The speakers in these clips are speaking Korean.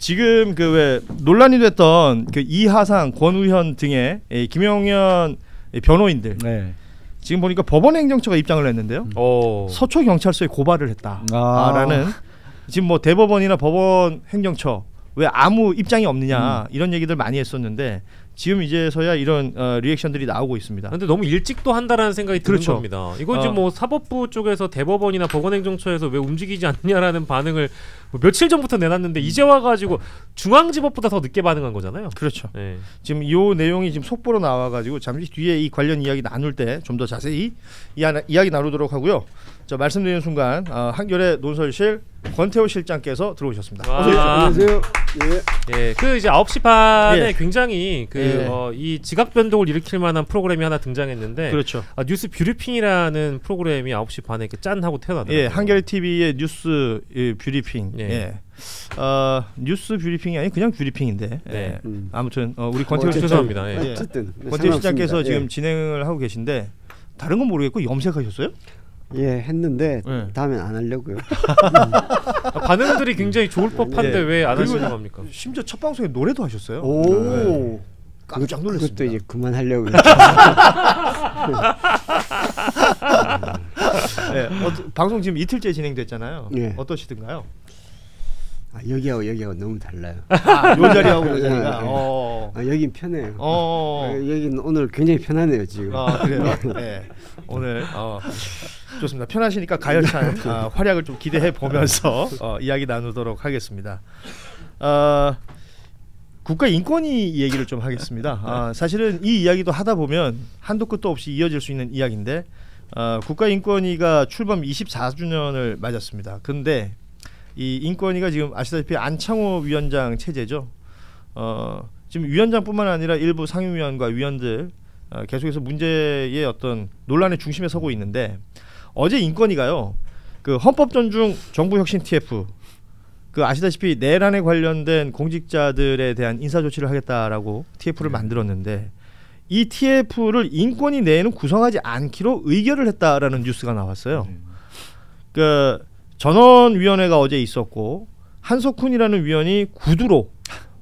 지금 그 왜 논란이 됐던 그 이하상, 권우현 등의 김용현 변호인들 네. 지금 보니까 법원행정처가 입장을 냈는데요. 서초 경찰서에 고발을 했다라는 지금 뭐 대법원이나 법원행정처 왜 아무 입장이 없느냐 이런 얘기들 많이 했었는데 지금 이제서야 이런 리액션들이 나오고 있습니다. 근데 너무 일찍 또 한다라는 생각이 드는 그렇죠. 겁니다. 이건 지금 뭐 사법부 쪽에서 대법원이나 법원행정처에서 왜 움직이지 않느냐라는 반응을 뭐 며칠 전부터 내놨는데 이제 와가지고 중앙지법보다 더 늦게 반응한 거잖아요. 그렇죠. 네. 지금 이 내용이 지금 속보로 나와가지고 잠시 뒤에 이 관련 이야기 나눌 때 좀 더 자세히 이야기 나누도록 하고요. 저 말씀드리는 순간 한겨레 논설실 권태호 실장께서 들어오셨습니다. 어서 오십시오. 안녕하세요. 예, 그 이제 9시 반에 예. 굉장히 이 지각 변동을 일으킬 만한 프로그램이 하나 등장했는데, 그렇죠. 뉴스 뷰리핑이라는 프로그램이 9시 반에 이렇게 짠 하고 태어나더라고요. 예, 한겨레 TV의 뉴스 뷰리핑. 예. 뉴스 뷰리핑이 아니 그냥 뷰리핑인데. 네. 아무튼 우리 권태호 죄송합니다. 예. 어쨌든 권태호 실장께서 지금 진행을 하고 계신데 다른 건 모르겠고 염색하셨어요? 예, 했는데 예. 다음엔 안 하려고요. 반응들이 굉장히 좋을 법한데 예. 왜 안 그리고 하시는 겁니까? 심지어 첫 방송에 노래도 하셨어요. 오. 깜짝 놀랐습니다. 그것도 이제 그만하려고요. 네, 방송 지금 이틀째 진행됐잖아요. 예. 어떠시던가요? 여기하고 너무 달라요. 요 자리하고 요 자리가. 여긴 편해요. 여긴 오늘 굉장히 편하네요 지금. 그래요? 네. 오늘 좋습니다. 편하시니까 가열찬 활약을 좀 기대해 보면서 이야기 나누도록 하겠습니다. 국가인권위 얘기를 좀 하겠습니다. 사실은 이 이야기도 하다 보면 한도 끝도 없이 이어질 수 있는 이야기인데 국가인권위가 출범 24주년을 맞았습니다. 근데 이 인권위가 지금 아시다시피 안창호 위원장 체제죠. 지금 위원장뿐만 아니라 일부 상임위원과 위원들 계속해서 문제의 어떤 논란의 중심에 서고 있는데 어제 인권위가요 그 헌법 존중 정부 혁신 TF 그 아시다시피 내란에 관련된 공직자들에 대한 인사 조치를 하겠다라고 TF를 만들었는데 이 TF를 인권위 내에는 구성하지 않기로 의결을 했다라는 뉴스가 나왔어요. 그 전원위원회가 어제 있었고 한석훈이라는 위원이 구두로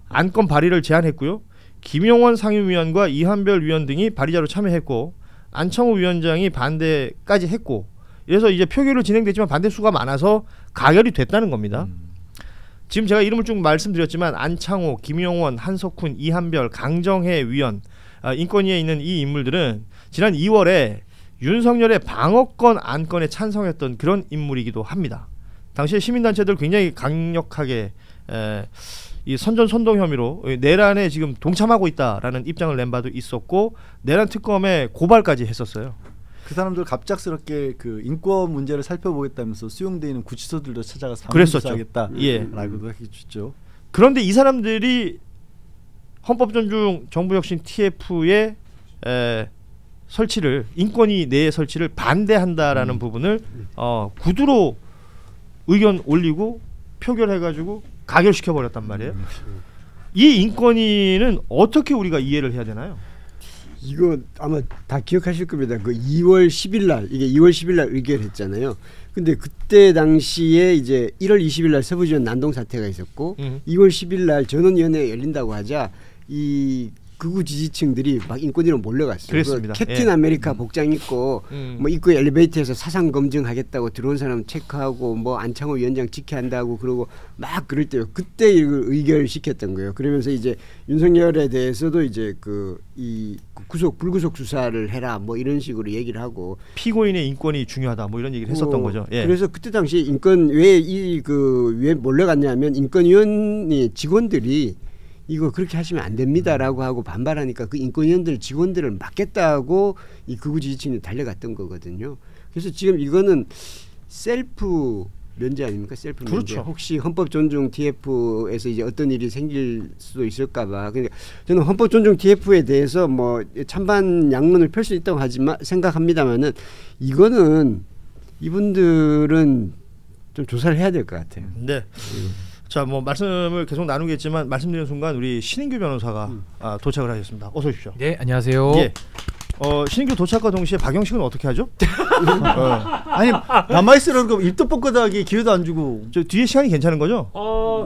안건 발의를 제안했고요. 김용원 상임위원과 이한별 위원 등이 발의자로 참여했고 안창호 위원장이 반대까지 했고 그래서 이제 표결로 진행됐지만 반대 수가 많아서 가결이 됐다는 겁니다. 지금 제가 이름을 쭉 말씀드렸지만 안창호, 김용원, 한석훈, 이한별, 강정혜 위원 인권위에 있는 이 인물들은 지난 2월에 윤석열의 방어권 안건에 찬성했던 그런 인물이기도 합니다. 당시에 시민단체들 굉장히 강력하게 이 선전-선동 혐의로 내란에 지금 동참하고 있다라는 입장을 낸 바도 있었고 내란 특검에 고발까지 했었어요. 그 사람들 갑작스럽게 그 인권 문제를 살펴보겠다면서 수용돼 있는 구치소들도 찾아가서 그랬었죠. 예. 라고도 했죠. 그런데 이 사람들이 헌법 존중 정부 혁신 TF의 설치를 인권위 내의 설치를 반대한다라는 부분을 구두로 의견 올리고 표결해가지고 가결시켜 버렸단 말이에요. 이 인권위는 어떻게 우리가 이해를 해야 되나요? 이거 아마 다 기억하실 겁니다. 그 2월 10일 날 이게 2월 10일 날 의결했잖아요. 근데 그때 당시에 이제 1월 20일 날 서부지원 난동 사태가 있었고 2월 10일 날 전원위원회가 열린다고 하자 이 극우 지지층들이 막 인권위로 몰려갔어요. 그랬습니다. 캡틴 아메리카 복장 입고 뭐 입구 엘리베이터에서 사상 검증하겠다고 들어온 사람 체크하고 뭐 안창호 위원장 지켜야 한다고 그러고 막 그럴 때요. 그때 이걸 의결시켰던 거예요. 그러면서 이제 윤석열에 대해서도 이제 이 불구속 수사를 해라 뭐 이런 식으로 얘기를 하고 피고인의 인권이 중요하다 뭐 이런 얘기를 했었던 거죠. 예. 그래서 그때 당시 인권 왜 왜 몰려갔냐면 인권위원회 직원들이 이거 그렇게 하시면 안 됩니다라고 하고 반발하니까 그 인권위원들 직원들을 막겠다고 이 극우 지지층이 달려갔던 거거든요. 그래서 지금 이거는 셀프 면제 아닙니까? 셀프 면제. 그렇죠. 혹시 헌법 존중 TF에서 이제 어떤 일이 생길 수도 있을까봐. 그러니까 저는 헌법 존중 TF에 대해서 뭐 찬반 양론을 펼 수 있다고 하지만 생각합니다만은 이거는 이분들은 좀 조사를 해야 될 것 같아요. 네. 자, 뭐 말씀을 계속 나누겠지만 말씀드리는 순간 우리 신인규 변호사가 도착을 하셨습니다. 어서 오십시오. 네, 안녕하세요. 예. 신인규 도착과 동시에 박영식은 어떻게 하죠? 아니 남아있으라는 거 입도 뻗거다기 기회도 안 주고. 저 뒤에 시간이 괜찮은 거죠?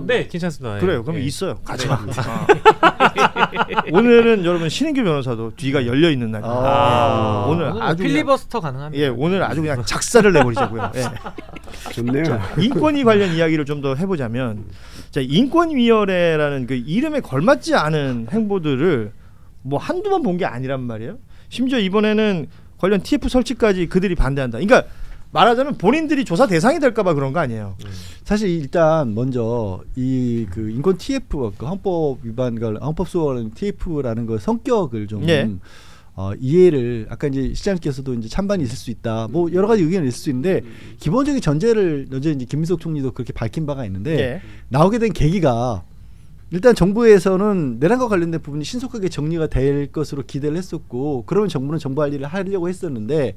네, 괜찮습니다. 그래요. 그럼 있어요. 같이 가. 오늘은 여러분 신인규 변호사도 뒤가 열려 있는 날입니다. 오늘 아주 필리버스터 가능합니다. 예, 오늘 아주 그냥 작사를 내버리자고요. 예. 좋네요. 인권위 관련 이야기를 좀 더 해보자면, 자, 인권위원회라는 그 이름에 걸맞지 않은 행보들을 뭐 한두 번 본 게 아니란 말이에요. 심지어 이번에는 관련 TF 설치까지 그들이 반대한다. 그러니까 말하자면 본인들이 조사 대상이 될까봐 그런 거 아니에요. 사실 일단 먼저 이 그 인권 TF 그 헌법 위반과 헌법 소원하는 TF라는 그 성격을 좀 이해를 아까 이제 시장님께서도 이제 찬반이 있을 수 있다. 뭐 여러 가지 의견이 있을 수 있는데 기본적인 전제를 어제 이제 김민석 총리도 그렇게 밝힌 바가 있는데 나오게 된 계기가 일단 정부에서는 내란과 관련된 부분이 신속하게 정리가 될 것으로 기대를 했었고 그러면 정부는 정부 할 일을 하려고 했었는데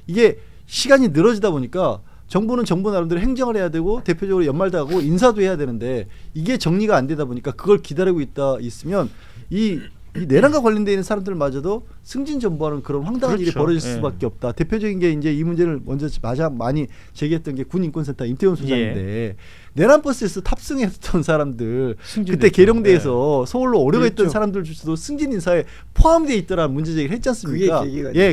이게 시간이 늘어지다 보니까 정부는 정부 나름대로 행정을 해야 되고 대표적으로 연말도 하고 인사도 해야 되는데 이게 정리가 안 되다 보니까 그걸 기다리고 있으면 이 내란과 관련되어 있는 사람들마저도 승진전부하는 그런 황당한 일이 벌어질 수밖에 없다. 대표적인 게 이제 이 문제를 먼저 가장 많이 제기했던 게 군인권센터 임태훈 소장인데 내란 버스에서 탑승했던 사람들 그때 계룡대에서 서울로 오려고 했던 사람들 중에서도 승진 인사에 포함되어 있더라는 문제 제기를 했지 않습니까?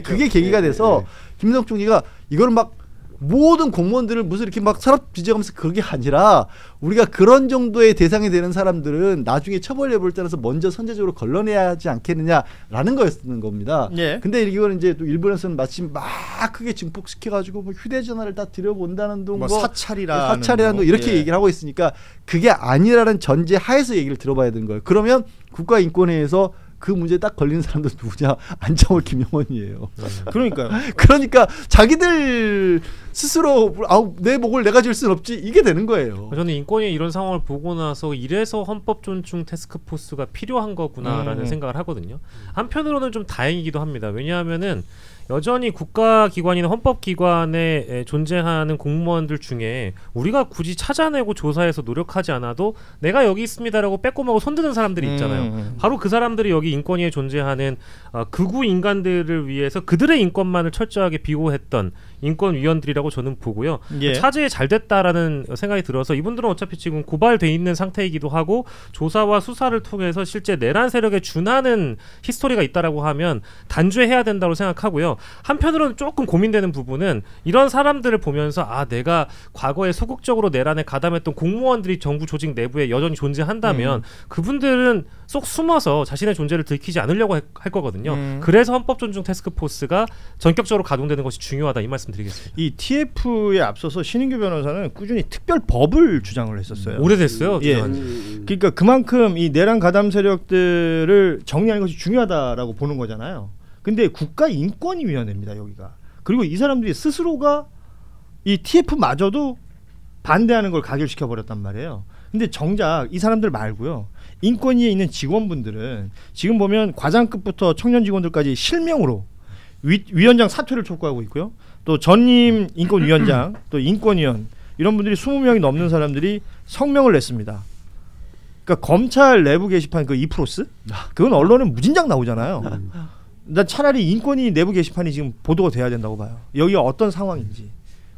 그게 계기가 돼서 김민석 총리가 이거는 막 모든 공무원들을 무슨 이렇게 막 산업 비제하면서 그게 아니라 우리가 그런 정도의 대상이 되는 사람들은 나중에 처벌 여부를 따라서 먼저 선제적으로 걸러내야 하지 않겠느냐라는 거였는 겁니다. 근데 이거는 이제 또 일본에서는 마침 막 크게 증폭시켜가지고 뭐 휴대전화를 다 들여본다는 둥, 뭐 사찰이라는 둥 이렇게 얘기를 하고 있으니까 그게 아니라는 전제 하에서 얘기를 들어봐야 되는 거예요. 그러면 국가인권회에서 그 문제에 딱 걸리는 사람도 누구냐? 안정월 김영원이에요. 그러니까요. 그러니까 자기들 스스로 내 목을 내가 질 수는 없지 이게 되는 거예요. 저는 인권위 이런 상황을 보고 나서 이래서 헌법 존중 태스크포스가 필요한 거구나라는 생각을 하거든요. 한편으로는 좀 다행이기도 합니다. 왜냐하면은 여전히 국가기관이나 헌법기관에 존재하는 공무원들 중에 우리가 굳이 찾아내고 조사해서 노력하지 않아도 내가 여기 있습니다라고 빼꼼하고 손드는 사람들이 있잖아요. 바로 그 사람들이 여기 인권위에 존재하는 극우 인간들을 위해서 그들의 인권만을 철저하게 비호했던 인권위원들이라고 저는 보고요. 차제에 잘 됐다라는 생각이 들어서 이분들은 어차피 지금 고발돼 있는 상태이기도 하고 조사와 수사를 통해서 실제 내란 세력에 준하는 히스토리가 있다라고 하면 단죄해야 된다고 생각하고요. 한편으로는 조금 고민되는 부분은 이런 사람들을 보면서 내가 과거에 소극적으로 내란에 가담했던 공무원들이 정부 조직 내부에 여전히 존재한다면 그분들은 쏙 숨어서 자신의 존재를 들키지 않으려고 할 거거든요. 그래서 헌법 존중 태스크포스가 전격적으로 가동되는 것이 중요하다 이 말씀 드리겠습니다. 이 TF에 앞서서 신인규 변호사는 꾸준히 특별법을 주장을 했었어요. 오래됐어요. 그러니까 그만큼 이 내란 가담 세력들을 정리하는 것이 중요하다라고 보는 거잖아요. 근데 국가인권위원회입니다 여기가. 그리고 이 사람들이 스스로가 이 TF마저도 반대하는 걸 가결시켜 버렸단 말이에요. 근데 정작 이 사람들 말고요, 인권위에 있는 직원분들은 지금 보면 과장급부터 청년 직원들까지 실명으로 위원장 사퇴를 촉구하고 있고요. 또 전임 인권위원장, 또 인권위원 이런 분들이 20명이 넘는 사람들이 성명을 냈습니다. 그러니까 검찰 내부 게시판 그 이프로스 그건 언론에 무진장 나오잖아요. 난 차라리 인권위 내부 게시판이 지금 보도가 돼야 된다고 봐요. 여기가 어떤 상황인지.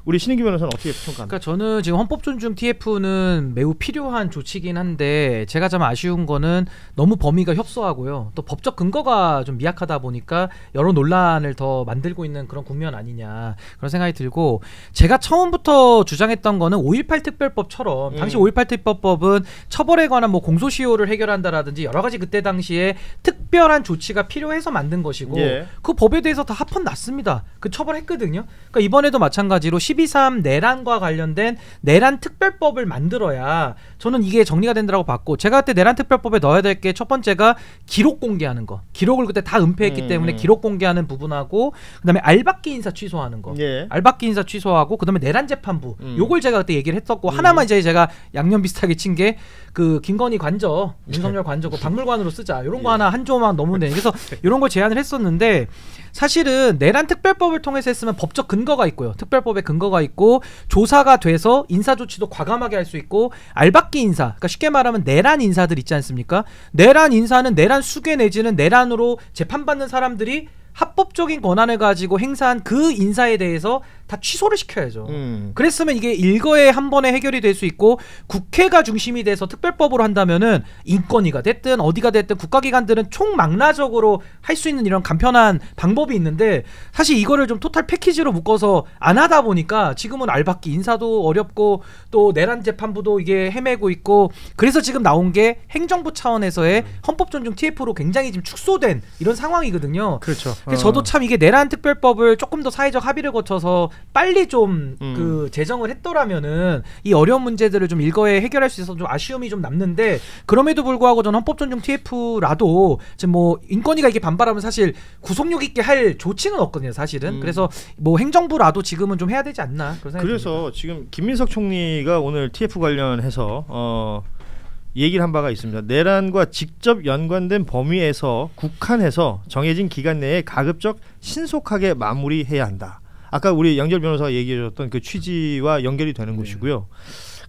우리 신인규 변호사는 어떻게 평가합니까? 그러니까 저는 지금 헌법 존중 TF는 매우 필요한 조치긴 한데 제가 좀 아쉬운 거는 너무 범위가 협소하고요. 또 법적 근거가 좀 미약하다 보니까 여러 논란을 더 만들고 있는 그런 국면 아니냐 그런 생각이 들고, 제가 처음부터 주장했던 거는 5.18 특별법처럼 당시 5.18 특별법은 처벌에 관한 뭐 공소시효를 해결한다라든지 여러 가지 그때 당시에 특별한 조치가 필요해서 만든 것이고 그 법에 대해서 다 합헌 났습니다. 그 처벌했거든요. 그러니까 이번에도 마찬가지로 12.3 내란과 관련된 내란 특별법을 만들어야 저는 이게 정리가 된다고 봤고, 제가 그때 내란 특별법에 넣어야 될 게 첫 번째가 기록 공개하는 거. 기록을 그때 다 은폐했기 때문에 기록 공개하는 부분하고, 그다음에 알박기 인사 취소하는 거. 알박기 인사 취소하고, 그다음에 내란 재판부. 요걸 제가 그때 얘기를 했었고, 하나만 이제 제가 양념 비슷하게 친 게 그 김건희 관저, 윤석열 관저 그 박물관으로 쓰자. 이런 거 하나 한 조만 넣으면 되는. 그래서 이런 걸 제안을 했었는데, 사실은 내란 특별법을 통해서 했으면 법적 근거가 있고요. 특별법의 근거가 있고 조사가 돼서 인사 조치도 과감하게 할 수 있고, 알박기 인사, 그러니까 쉽게 말하면 내란 인사들 있지 않습니까? 내란 인사는 내란 수괴 내지는 내란으로 재판받는 사람들이 합법적인 권한을 가지고 행사한 그 인사에 대해서 다 취소를 시켜야죠. 그랬으면 이게 일거에 한 번에 해결이 될 수 있고 국회가 중심이 돼서 특별법으로 한다면은 인권위가 됐든 어디가 됐든 국가기관들은 총망라적으로 할 수 있는 이런 간편한 방법이 있는데 사실 이거를 좀 토탈 패키지로 묶어서 안 하다 보니까 지금은 알박기 인사도 어렵고 또 내란 재판부도 이게 헤매고 있고 그래서 지금 나온 게 행정부 차원에서의 헌법 존중 TF로 굉장히 지금 축소된 이런 상황이거든요. 그렇죠. 그래서 저도 참 이게 내란 특별법을 조금 더 사회적 합의를 거쳐서 빨리 좀 그 제정을 했더라면은 이 어려운 문제들을 좀 일거에 해결할 수 있어서 좀 아쉬움이 좀 남는데 그럼에도 불구하고 저는 헌법 존중 TF라도 지금 뭐 인권위가 이게 반발하면 사실 구속력 있게 할 조치는 없거든요, 사실은. 그래서 뭐 행정부라도 지금은 좀 해야 되지 않나 그런 생각이 그래서 듭니다. 지금 김민석 총리가 오늘 TF 관련해서 얘기를 한 바가 있습니다. 내란과 직접 연관된 범위에서 국한해서 정해진 기간 내에 가급적 신속하게 마무리해야 한다. 아까 우리 양절 변호사가 얘기해줬던 그 취지와 연결이 되는 것이고요.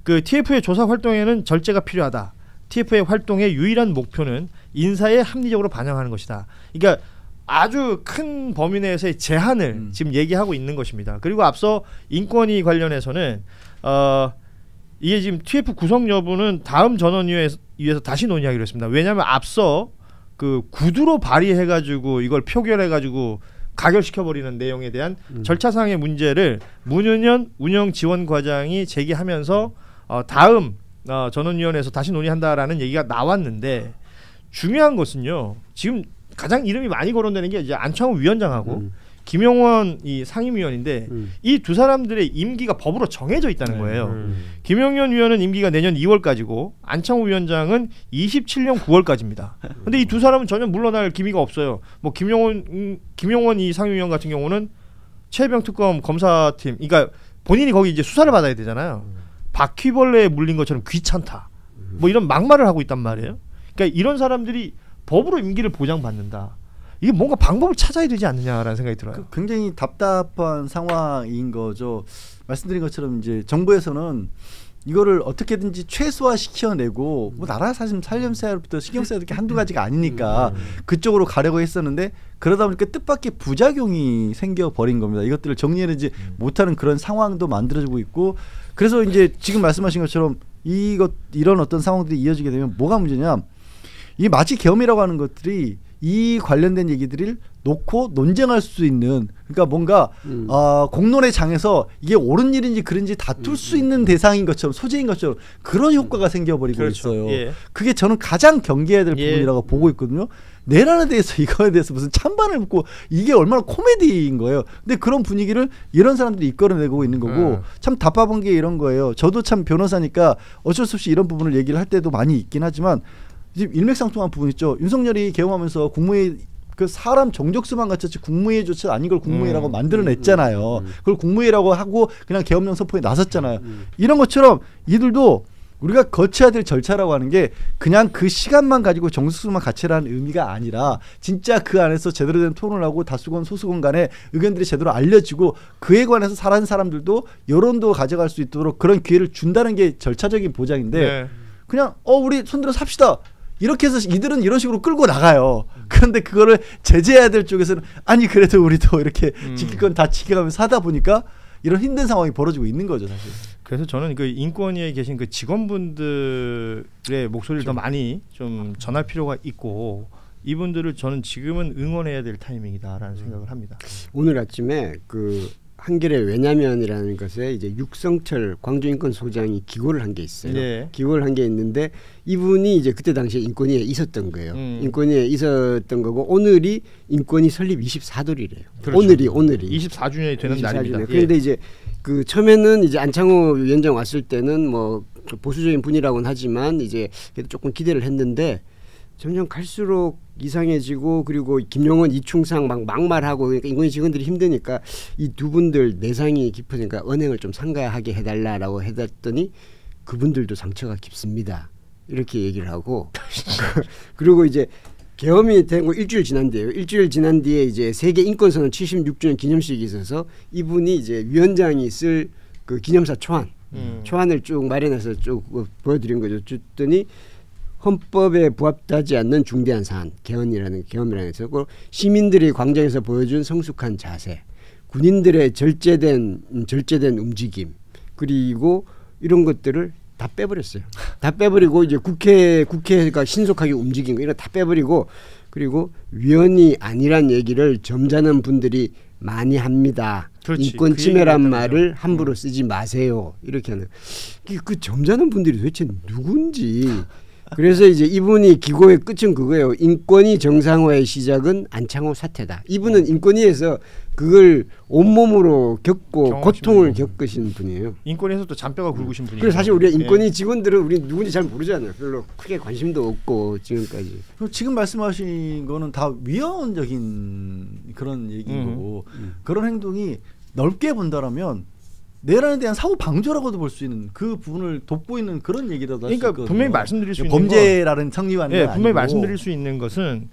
그 TF의 조사 활동에는 절제가 필요하다. TF의 활동의 유일한 목표는 인사에 합리적으로 반영하는 것이다. 그러니까 아주 큰 범위 내에서의 제한을 지금 얘기하고 있는 것입니다. 그리고 앞서 인권위 관련해서는 이게 지금 TF 구성 여부는 다음 전원위에서 다시 논의하기로 했습니다. 왜냐하면 앞서 그 구두로 발의해가지고 이걸 표결해가지고 가결시켜버리는 내용에 대한 절차상의 문제를 문윤현 운영지원과장이 제기하면서 다음 전원위원회에서 다시 논의한다라는 얘기가 나왔는데 중요한 것은요. 지금 가장 이름이 많이 거론되는 게 이제 안창호 위원장하고 김용원 이 상임위원인데 이 두 사람들의 임기가 법으로 정해져 있다는 거예요. 김용현 위원은 임기가 내년 2월까지고 안창호 위원장은 27년 9월까지입니다. 근데 이 두 사람은 전혀 물러날 기미가 없어요. 뭐 김용원 이 상임위원 같은 경우는 최혜병 특검 검사팀, 그러니까 본인이 거기 이제 수사를 받아야 되잖아요. 바퀴벌레에 물린 것처럼 귀찮다. 뭐 이런 막말을 하고 있단 말이에요. 그러니까 이런 사람들이 법으로 임기를 보장받는다. 이게 뭔가 방법을 찾아야 되지 않느냐라는 생각이 들어요. 굉장히 답답한 상황인 거죠. 말씀드린 것처럼 이제 정부에서는 이거를 어떻게든지 최소화 시켜내고 뭐 나라 사실 살림살이부터 신경 써야 될 게 한두 가지가 아니니까 그쪽으로 가려고 했었는데 그러다 보니까 뜻밖의 부작용이 생겨버린 겁니다. 이것들을 정리해내지 못하는 그런 상황도 만들어지고 있고 그래서 이제 지금 말씀하신 것처럼 이런 어떤 상황들이 이어지게 되면 뭐가 문제냐, 이 마치 계엄이라고 하는 것들이 이 관련된 얘기들을 놓고 논쟁할 수 있는, 그러니까 뭔가 공론의 장에서 이게 옳은 일인지 그른지 다툴 수 있는 대상인 것처럼, 소재인 것처럼 그런 효과가 생겨버리고 그렇죠. 있어요. 예. 그게 저는 가장 경계해야 될 부분이라고 보고 있거든요. 내란에 대해서 이거에 대해서 무슨 찬반을 묻고 이게 얼마나 코미디인 거예요. 근데 그런 분위기를 이런 사람들이 이끌어내고 있는 거고 참 답답한 게 이런 거예요. 저도 참 변호사니까 어쩔 수 없이 이런 부분을 얘기를 할 때도 많이 있긴 하지만 지금 일맥상통한 부분 있죠. 윤석열이 개엄하면서 국무회의 그 사람 정적수만 갖췄지 국무회의조차 아닌 걸 국무회의라고 만들어냈잖아요. 그걸 국무회의라고 하고 그냥 계엄령 선포에 나섰잖아요. 이런 것처럼 이들도 우리가 거쳐야 될 절차라고 하는 게 그냥 그 시간만 가지고 정수수만 갖추라는 의미가 아니라 진짜 그 안에서 제대로 된 토론을 하고 다수건 소수건 간에 의견들이 제대로 알려지고 그에 관해서 살아는 사람들도 여론도 가져갈 수 있도록 그런 기회를 준다는 게 절차적인 보장인데 네. 그냥 우리 손들어서 합시다. 이렇게 해서 이들은 이런 식으로 끌고 나가요. 그런데 그거를 제재해야 될 쪽에서는 아니 그래도 우리도 이렇게 지킬 건 다 지켜가면서 하다 보니까 이런 힘든 상황이 벌어지고 있는 거죠, 사실. 그래서 저는 그 인권위에 계신 그 직원분들의 목소리를 더 많이 좀 전할 필요가 있고 이분들을 저는 지금은 응원해야 될 타이밍이다라는 생각을 합니다. 오늘 아침에 그 한겨레 왜냐면이라는 것에 이제 육성철 광주인권소장이 기고를 한 게 있어요. 네. 기고를 한 게 있는데 이분이 이제 그때 당시에 인권위에 있었던 거예요. 인권위에 있었던 거고 오늘이 인권위 설립 24돌이래요. 그렇죠. 오늘이 24주년이 되는 24주년. 날입니다. 그런데 예. 이제 그 처음에는 이제 안창호 위원장 왔을 때는 뭐 보수적인 분이라고는 하지만 이제 그래도 조금 기대를 했는데 점점 갈수록 이상해지고 그리고 김용원 이충상 막 막말하고 그러니까 인권위 직원들이 힘드니까 이 두 분들 내상이 깊으니까 언행을 좀 상가하게 해달라라고 해놨더니 그분들도 상처가 깊습니다. 이렇게 얘기를 하고 그리고 이제 계엄이 되고 일주일 지난 뒤에요. 일주일 지난 뒤에 이제 세계 인권선언 76주년 기념식이 있어서 이분이 이제 위원장이 쓸 그 기념사 초안을 쭉 마련해서 쭉 보여드린 거죠. 줬더니 헌법에 부합하지 않는 중대한 사안, 계엄이라는 해서 시민들이 광장에서 보여준 성숙한 자세, 군인들의 절제된 움직임, 그리고 이런 것들을 다 빼버렸어요. 다 빼버리고 이제 국회가 신속하게 움직인 거 이런 다 빼버리고, 그리고 위헌이 아니란 얘기를 점잖은 분들이 많이 합니다. 그렇지. 인권 침해란 말을 함부로 쓰지 마세요. 이렇게 하는 그 점잖은 분들이 도대체 누군지. 그래서 이제 이분이 기고의 끝은 그거예요. 인권위 정상화의 시작은 안창호 사태다. 이분은 인권위에서 그걸 온몸으로 겪고 고통을 겪으신 분이에요. 인권위에서 또 잔뼈가 굵으신 분이에요. 그래서 사실 우리가 인권위 직원들은 우리 누군지 잘 모르잖아요. 별로 크게 관심도 없고 지금까지. 지금 말씀하신 거는 다 위헌적인 그런 얘기인 거고 그런 행동이 넓게 본다라면 내란에 대한 사후 방조라고도 볼 수 있는 그 부분을 돕고 있는 그런 얘기라도 할 수 그러니까 있거든요. 분명히 말씀드릴 수 있는 범죄라는 성립하는 게 아니고 분명히 말씀드릴 수 있는 것은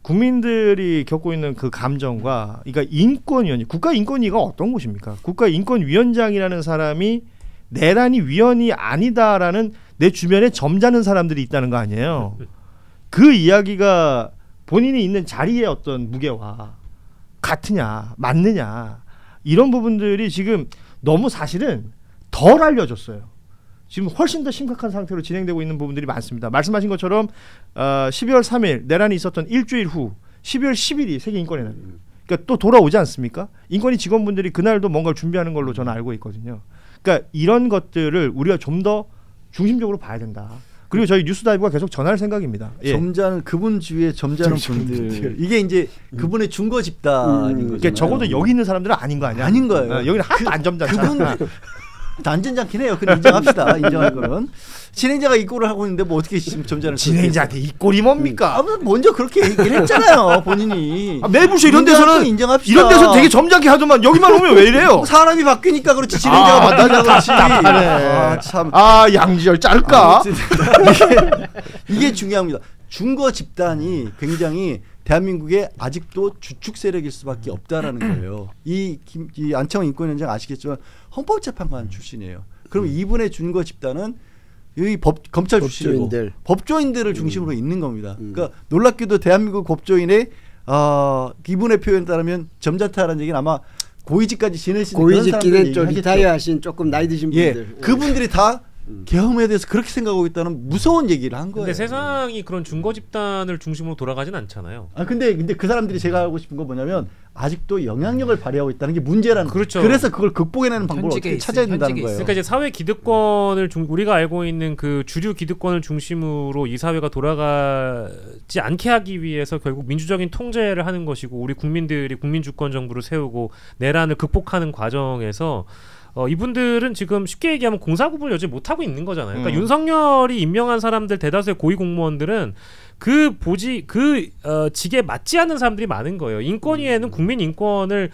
국민들이 겪고 있는 그 감정과, 그러니까 인권위원회, 국가인권위가 어떤 곳입니까? 국가인권위원장이라는 사람이 내란이 위헌이 아니다라는 내 주변에 점잖은 사람들이 있다는 거 아니에요. 그 이야기가 본인이 있는 자리의 어떤 무게와 같으냐, 맞느냐, 이런 부분들이 지금 너무 사실은 덜 알려졌어요. 지금 훨씬 더 심각한 상태로 진행되고 있는 부분들이 많습니다. 말씀하신 것처럼 12월 3일 내란이 있었던 일주일 후 12월 10일이 세계인권의 날이에요. 그러니까 또 돌아오지 않습니까? 인권위 직원분들이 그날도 뭔가를 준비하는 걸로 저는 알고 있거든요. 그러니까 이런 것들을 우리가 좀 더 중심적으로 봐야 된다. 그리고 저희 뉴스다이브가 계속 전할 생각입니다. 예. 점잖은 그분 주위에 점잖은 분들, 이게 이제 그분의 중거 집단인 거죠. 그러니까 적어도 여기 있는 사람들은 아닌 거 아니야? 아닌 거예요. 여기는 하나도 안 점잖잖아. 그분 안전장긴 해요. 그건 인정합시다. 인정할 거는. 진행자가 이 꼴을 하고 있는데 뭐 어떻게 지금 점잖을 진행자한테 이 꼴이 뭡니까? 먼저 그렇게 얘기를 했잖아요. 본인이. 내부쇼 이런 데서는 인정합시다. 이런 데서 되게 점잖게 하더만 여기만 오면 왜 이래요? 사람이 바뀌니까 그렇지. 진행자가 바뀌니까 그렇지. 참. 양지열 짤까? 이게 중요합니다. 중거 집단이 굉장히 대한민국에 아직도 주축 세력일 수밖에 없다라는 거예요. 이 안창호 인권위원장 아시겠지만 헌법재판관 출신이에요. 그럼 이분의 중거 집단은 여기 검찰 출신이고 법조인들을 중심으로 있는 겁니다. 그러니까 놀랍게도 대한민국 법조인의 이분의 표현에 따르면 점잖다라는 얘기는 아마 고위직까지 지내시는 고위직 기내 쪽 리타이어하신 조금 나이 드신 분들. 그분들이 다 계엄에 대해서 그렇게 생각하고 있다는 무서운 얘기를 한 거예요. 근데 세상이 그런 중거 집단을 중심으로 돌아가진 않잖아요. 근데 그 사람들이 제가 하고 싶은 거 뭐냐면 아직도 영향력을 발휘하고 있다는 게 문제라는 그렇죠. 그래서 그걸 극복해내는 방법을 어떻게 찾아야 된다는 거예요. 그러니까 이제 사회 기득권을 우리가 알고 있는 그 주류 기득권을 중심으로 이 사회가 돌아가지 않게 하기 위해서 결국 민주적인 통제를 하는 것이고, 우리 국민들이 국민주권 정부를 세우고 내란을 극복하는 과정에서 이분들은 지금 쉽게 얘기하면 공사구분을 여전히 못하고 있는 거잖아요. 그러니까 윤석열이 임명한 사람들 대다수의 고위공무원들은 그 직에 맞지 않는 사람들이 많은 거예요. 인권위에는 국민 인권을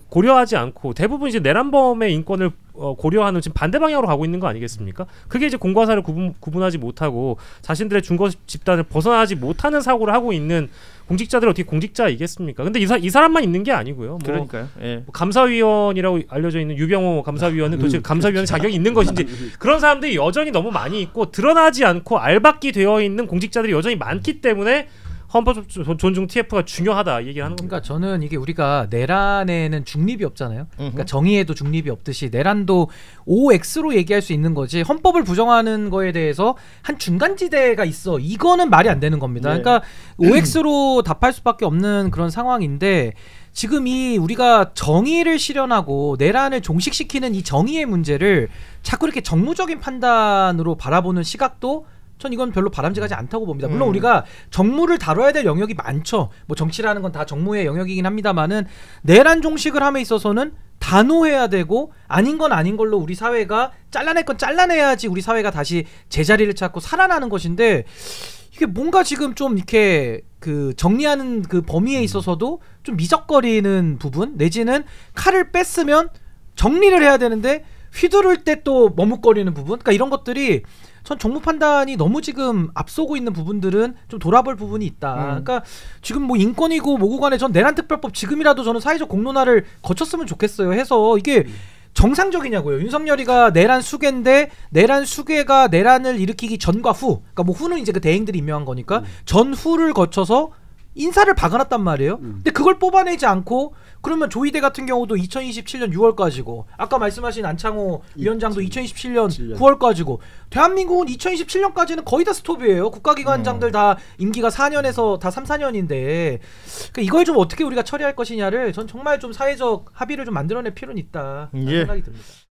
고려하지 않고 대부분 이제 내란범의 인권을 고려하는 지금 반대 방향으로 가고 있는 거 아니겠습니까? 그게 이제 공과 사를 구분하지 못하고 자신들의 중거 집단을 벗어나지 못하는 사고를 하고 있는 공직자들이 어떻게 공직자이겠습니까? 근데 이 사람만 있는 게 아니고요. 그러니까요. 예. 감사위원이라고 알려져 있는 유병호 감사위원은 도대체 감사위원 자격이 있는 것인지, 그런 사람들이 여전히 너무 많이 있고 드러나지 않고 알박기 되어 있는 공직자들이 여전히 많기 때문에 헌법 존중 TF가 중요하다 얘기를 하는 겁니다. 그러니까 저는 이게 우리가 내란에는 중립이 없잖아요. 그러니까 정의에도 중립이 없듯이 내란도 OX로 얘기할 수 있는 거지, 헌법을 부정하는 거에 대해서 한 중간지대가 있어, 이거는 말이 안 되는 겁니다. 네. 그러니까 OX로 답할 수밖에 없는 그런 상황인데, 지금 이 우리가 정의를 실현하고 내란을 종식시키는 이 정의의 문제를 자꾸 이렇게 정무적인 판단으로 바라보는 시각도 전 이건 별로 바람직하지 않다고 봅니다. 물론 우리가 정무를 다뤄야 될 영역이 많죠. 뭐 정치라는 건 다 정무의 영역이긴 합니다만은 내란 종식을 함에 있어서는 단호해야 되고, 아닌 건 아닌 걸로 우리 사회가 잘라낼 건 잘라내야지 우리 사회가 다시 제자리를 찾고 살아나는 것인데, 이게 뭔가 지금 좀 이렇게 그 정리하는 그 범위에 있어서도 좀 미적거리는 부분, 내지는 칼을 뺐으면 정리를 해야 되는데 휘두를 때 또 머뭇거리는 부분, 그러니까 이런 것들이 전 정무 판단이 너무 지금 앞서고 있는 부분들은 좀 돌아볼 부분이 있다. 그러니까 지금 뭐 인권이고 뭐고 간에 전 내란특별법 지금이라도 저는 사회적 공론화를 거쳤으면 좋겠어요. 해서 이게 정상적이냐고요. 윤석열이가 내란 수괴인데 내란 수괴가 내란을 일으키기 전과 후, 그러니까 뭐 후는 이제 그 대행들이 임명한 거니까 전후를 거쳐서 인사를 박아놨단 말이에요. 근데 그걸 뽑아내지 않고 그러면 조이대 같은 경우도 2027년 6월까지고 아까 말씀하신 안창호 위원장도 2027년 9월까지고 대한민국은 2027년까지는 거의 다 스톱이에요. 국가기관장들 다 임기가 4년에서 다 3, 4년인데 그러니까 이걸 좀 어떻게 우리가 처리할 것이냐를 전 정말 좀 사회적 합의를 좀 만들어낼 필요는 있다 예. 생각이 듭니다.